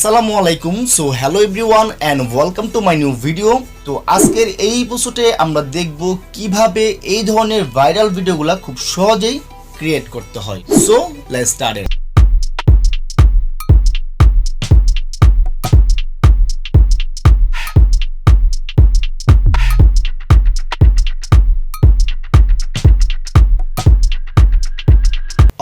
আসসালামু আলাইকুম। So hello everyone and welcome to my new video. তো আজকের এই এপিসোডে আমরা দেখব কিভাবে এই ধরনের ভাইরাল ভিডিওগুলো খুব সহজেই ক্রিয়েট করতে হয়। So let's start it.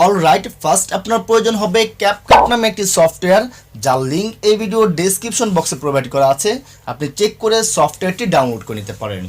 Alright, first আপনার প্রয়োজন হবে ক্যাপকাট নামে একটি সফটওয়্যার, যার লিঙ্ক এই ভিডিওর ডেসক্রিপশন বক্সে প্রোভাইড করা আছে। আপনি চেক করে সফটওয়্যারটি ডাউনলোড করে নিতে পারেন।